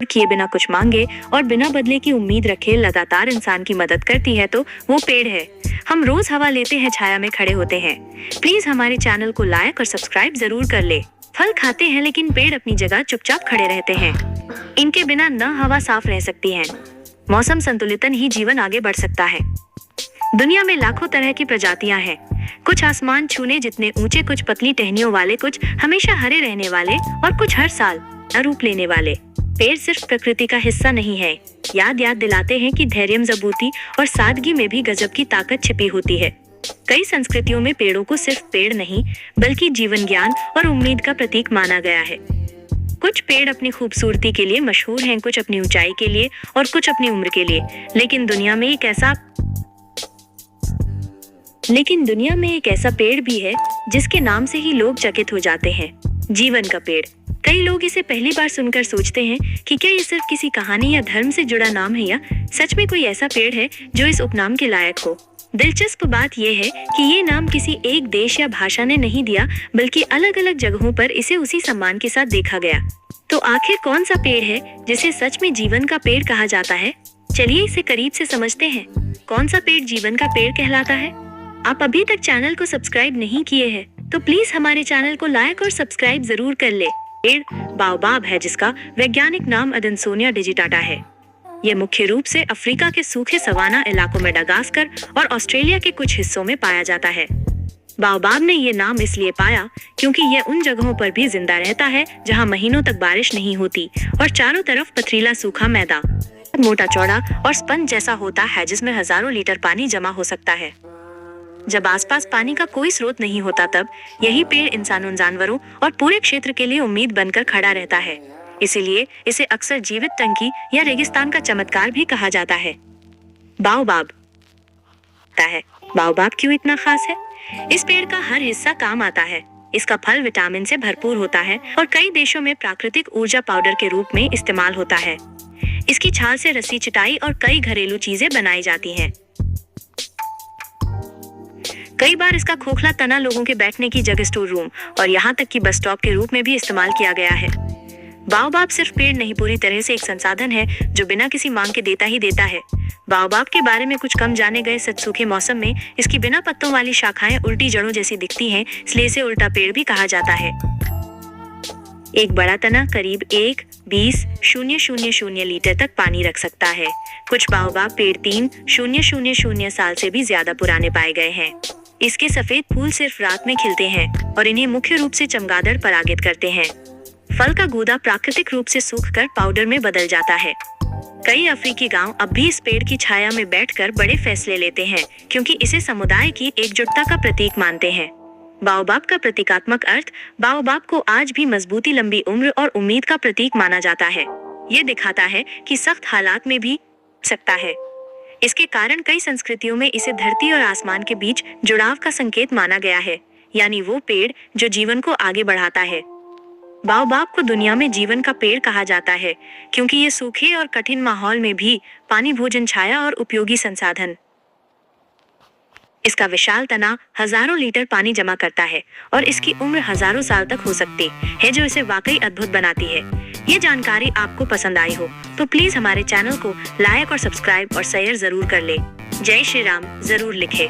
किए बिना कुछ मांगे और बिना बदले की उम्मीद रखे लगातार इंसान की मदद करती है तो वो पेड़ है। हम रोज हवा लेते हैं, छाया में खड़े होते हैं। प्लीज हमारे चैनल को लाइक और सब्सक्राइब जरूर कर ले। फल खाते हैं लेकिन पेड़ अपनी जगह चुपचाप खड़े रहते हैं। इनके बिना न हवा साफ रह सकती है, मौसम संतुलितन ही जीवन आगे बढ़ सकता है। दुनिया में लाखों तरह की प्रजातियां हैं, कुछ आसमान छूने जितने ऊंचे, कुछ पतली टहनियों वाले, कुछ हमेशा हरे रहने वाले और कुछ हर साल नया रूप लेने वाले। पेड़ सिर्फ प्रकृति का हिस्सा नहीं है, याद दिलाते हैं कि धैर्य, मजबूती और सादगी में भी गजब की ताकत छिपी होती है। कई संस्कृतियों में पेड़ों को सिर्फ पेड़ नहीं बल्कि जीवन, ज्ञान और उम्मीद का प्रतीक माना गया है। कुछ पेड़ अपनी खूबसूरती के लिए मशहूर हैं, कुछ अपनी ऊंचाई के लिए और कुछ अपनी उम्र के लिए। लेकिन दुनिया में एक ऐसा पेड़ भी है जिसके नाम से ही लोग चकित हो जाते हैं, जीवन का पेड़। कई लोग इसे पहली बार सुनकर सोचते हैं कि क्या ये सिर्फ किसी कहानी या धर्म से जुड़ा नाम है, या सच में कोई ऐसा पेड़ है जो इस उपनाम के लायक हो। दिलचस्प बात यह है कि ये नाम किसी एक देश या भाषा ने नहीं दिया, बल्कि अलग अलग जगहों पर इसे उसी सम्मान के साथ देखा गया। तो आखिर कौन सा पेड़ है जिसे सच में जीवन का पेड़ कहा जाता है? चलिए इसे करीब से समझते हैं। कौन सा पेड़ जीवन का पेड़ कहलाता है? आप अभी तक चैनल को सब्सक्राइब नहीं किए हैं तो प्लीज हमारे चैनल को लाइक और सब्सक्राइब जरूर कर ले। पेड़ बाओबाब है, जिसका वैज्ञानिक नाम अदंसोनिया डिजिटाटा है। ये मुख्य रूप से अफ्रीका के सूखे सवाना इलाकों, मेडागास्कर और ऑस्ट्रेलिया के कुछ हिस्सों में पाया जाता है। बाओबाब ने ये नाम इसलिए पाया क्योंकि यह उन जगहों पर भी जिंदा रहता है जहां महीनों तक बारिश नहीं होती और चारों तरफ पथरीला सूखा मैदान मोटा चौड़ा और स्पंज जैसा होता है, जिसमें हजारों लीटर पानी जमा हो सकता है। जब आसपास पानी का कोई स्रोत नहीं होता तब यही पेड़ इंसानों, जानवरों और पूरे क्षेत्र के लिए उम्मीद बनकर खड़ा रहता है। इसीलिए इसे अक्सर जीवित टंकी या रेगिस्तान का चमत्कार भी कहा जाता है। बाओबाब क्यों इतना खास है? इस पेड़ का हर हिस्सा काम आता है। इसका फल विटामिन से भरपूर होता है और कई देशों में प्राकृतिक ऊर्जा पाउडर के रूप में इस्तेमाल होता है। इसकी छाल से रस्सी, चटाई और कई घरेलू चीजें बनाई जाती हैं। कई बार इसका खोखला तना लोगों के बैठने की जगह, स्टोर रूम और यहाँ तक कि बस स्टॉप के रूप में भी इस्तेमाल किया गया है। बाओबाब सिर्फ पेड़ नहीं, पूरी तरह से एक संसाधन है जो बिना किसी मांग के देता ही देता है। बाओबाब के बारे में कुछ कम जाने गए सच, सूखे मौसम में इसकी बिना पत्तों वाली शाखाएं उल्टी जड़ों जैसी दिखती हैं, इसलिए इसे उल्टा पेड़ भी कहा जाता है। एक बड़ा तना करीब 1.2000 लीटर तक पानी रख सकता है। कुछ बाओबाब पेड़ 3,000 साल से भी ज्यादा पुराने पाए गए हैं। इसके सफेद फूल सिर्फ रात में खिलते हैं और इन्हें मुख्य रूप से चमगादड़ परागित करते हैं। फल का गूदा प्राकृतिक रूप से सूखकर पाउडर में बदल जाता है। कई अफ्रीकी गांव अब भी इस पेड़ की छाया में बैठकर बड़े फैसले लेते हैं क्योंकि इसे समुदाय की एकजुटता का प्रतीक मानते हैं। बाओबाब का प्रतीकात्मक अर्थ, बाओबाब को आज भी मजबूती, लंबी उम्र और उम्मीद का प्रतीक माना जाता है। ये दिखाता है कि सख्त हालात में भी सकता है। इसके कारण कई संस्कृतियों में इसे धरती और आसमान के बीच जुड़ाव का संकेत माना गया है, यानी वो पेड़ जो जीवन को आगे बढ़ाता है। बाओबाब को दुनिया में जीवन का पेड़ कहा जाता है क्योंकि ये सूखे और कठिन माहौल में भी पानी, भोजन, छाया और उपयोगी संसाधन। इसका विशाल तना हजारों लीटर पानी जमा करता है और इसकी उम्र हजारों साल तक हो सकती है, जो इसे वाकई अद्भुत बनाती है। ये जानकारी आपको पसंद आई हो तो प्लीज हमारे चैनल को लाइक और सब्सक्राइब और शेयर जरूर कर ले। जय श्री राम जरूर लिखे।